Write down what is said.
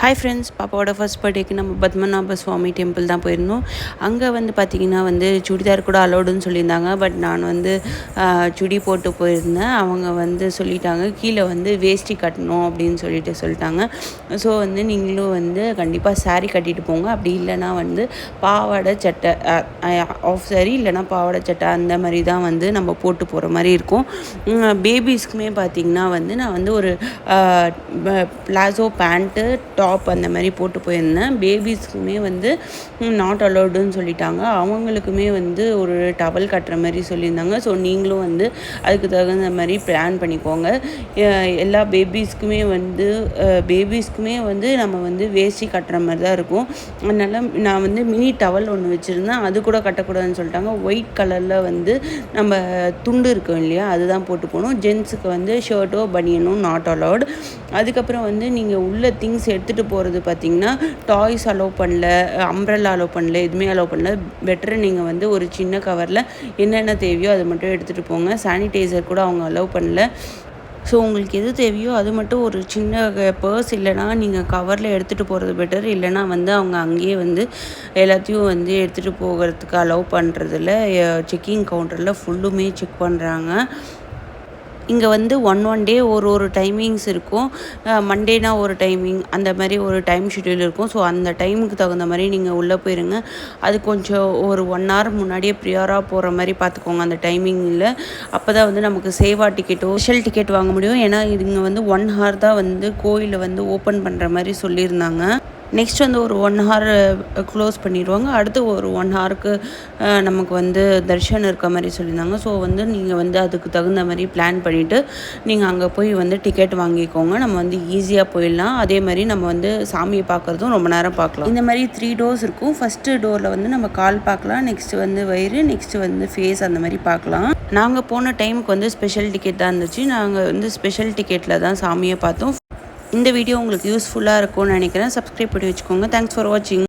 Hi friends, பாப்பாவோட first பர்த்டேக்கு நம்ம பத்மநாப சுவாமி டெம்பிள் தான் போயிருந்தோம். அங்கே வந்து பார்த்திங்கன்னா வந்து சுடிதார் கூட அலோடுன்னு சொல்லியிருந்தாங்க. பட் நான் வந்து சுடி போட்டு போயிருந்தேன். அவங்க வந்து சொல்லிட்டாங்க கீழே வந்து வேஷ்டி கட்டணும் அப்படின்னு சொல்லிட்டாங்க. ஸோ வந்து நீங்களும் வந்து கண்டிப்பாக சாரீ கட்டிட்டு போங்க. அப்படி இல்லைனா வந்து பாவாடை சட்டை, ஆஃப் சாரீ இல்லைனா பாவாடை சட்டை அந்த மாதிரி தான் வந்து நம்ம போட்டு போகிற மாதிரி இருக்கும். பேபிஸ்க்குமே பார்த்திங்கன்னா வந்து நான் வந்து ஒரு பிளாசோ பேண்ட்டு டாப் அந்த மாதிரி போட்டு போயிருந்தேன். பேபிஸ்க்குமே வந்து நாட் அலோடுன்னு சொல்லிட்டாங்க. அவங்களுக்குமே வந்து ஒரு டவல் கட்டுற மாதிரி சொல்லியிருந்தாங்க. ஸோ நீங்களும் வந்து அதுக்கு தகுந்த மாதிரி பிளான் பண்ணிக்கோங்க. எல்லா பேபிஸ்க்குமே வந்து நம்ம வந்து வேஷ்டி கட்டுற மாதிரி தான் இருக்கும். அதனால் நான் வந்து மினி டவல் ஒன்று வச்சுருந்தேன். அது கூட கட்டக்கூடாதுன்னு சொல்லிட்டாங்க. ஒயிட் கலரில் வந்து நம்ம துண்டு இருக்கும் இல்லையா, அதுதான் போட்டு போகணும். ஜென்ஸுக்கு வந்து ஷர்ட்டோ பனியனோ நாட் அலோடு. அதுக்கப்புறம் வந்து நீங்கள் உள்ள திங்ஸ் எடுத்துகிட்டு போகிறது பார்த்திங்கன்னா டாய்ஸ் அலோவ் பண்ணல, அம்ப்ரெல்லா அலோவ் பண்ணல, எதுவுமே அலோவ் பண்ணல. பெட்டர் நீங்கள் வந்து ஒரு சின்ன கவரில் என்னென்ன தேவையோ அதை மட்டும் எடுத்துகிட்டு போங்க. சானிடைசர் கூட அவங்க அலோவ் பண்ணல. ஸோ உங்களுக்கு எது தேவையோ அது மட்டும் ஒரு சின்ன பர்ஸ் இல்லைனா நீங்கள் கவரில் எடுத்துகிட்டு போகிறது பெட்டர். இல்லைனா வந்து அவங்க அங்கேயே வந்து எல்லாத்தையும் வந்து எடுத்துகிட்டு போகிறதுக்கு அலோவ் பண்ணுறதில்ல. செக்கிங் கவுண்டரில் ஃபுல்லுமே செக் பண்ணுறாங்க. இங்கே வந்து ஒன் டே ஒரு டைமிங்ஸ் இருக்கும். மண்டேனா ஒரு டைமிங், அந்த மாதிரி ஒரு டைம் ஷெட்யூல் இருக்கும். ஸோ அந்த டைமுக்கு தகுந்த மாதிரி நீங்கள் உள்ளே போயிருங்க. அது கொஞ்சம் ஒரு 1 hour முன்னாடியே ப்ரியாராக போகிற மாதிரி பார்த்துக்கோங்க அந்த டைமிங்கில். அப்போ தான் வந்து நமக்கு சேவா டிக்கெட்டோ ஸ்பெஷல் டிக்கெட் வாங்க முடியும். ஏன்னா இங்கே வந்து 1 hour தான் வந்து கோயிலை வந்து ஓப்பன் பண்ணுற மாதிரி சொல்லியிருந்தாங்க. நெக்ஸ்ட் வந்து ஒரு 1 hour க்ளோஸ் பண்ணிடுவாங்க. அடுத்து ஒரு 1 hourக்கு நமக்கு வந்து தர்ஷன் இருக்க மாதிரி சொல்லியிருந்தாங்க. ஸோ வந்து நீங்கள் வந்து அதுக்கு தகுந்த மாதிரி பிளான் பண்ணிவிட்டு நீங்கள் அங்கே போய் வந்து டிக்கெட் வாங்கிக்கோங்க. நம்ம வந்து ஈஸியாக போயிடலாம். அதே மாதிரி நம்ம வந்து சாமியை பார்க்குறதும் ரொம்ப நேரம் பார்க்கலாம். இந்த மாதிரி 3 doors இருக்கும். ஃபஸ்ட்டு டோரில் வந்து நம்ம கால் பார்க்கலாம், நெக்ஸ்ட்டு வந்து வயிறு, நெக்ஸ்ட்டு வந்து ஃபேஸ், அந்த மாதிரி பார்க்கலாம். நாங்கள் போன டைமுக்கு வந்து ஸ்பெஷல் டிக்கெட் தான் இருந்துச்சு. நாங்கள் வந்து ஸ்பெஷல் டிக்கெட்டில் தான் சாமியை பார்த்தோம். இந்த வீடியோ உங்களுக்கு யூஸ்ஃபுல்லாக இருக்கும்னு நினைக்கிறேன். சப்ஸ்கிரைப் பண்ணி வச்சுக்கோங்க. தேங்க்ஸ் ஃபார் வாட்சிங்.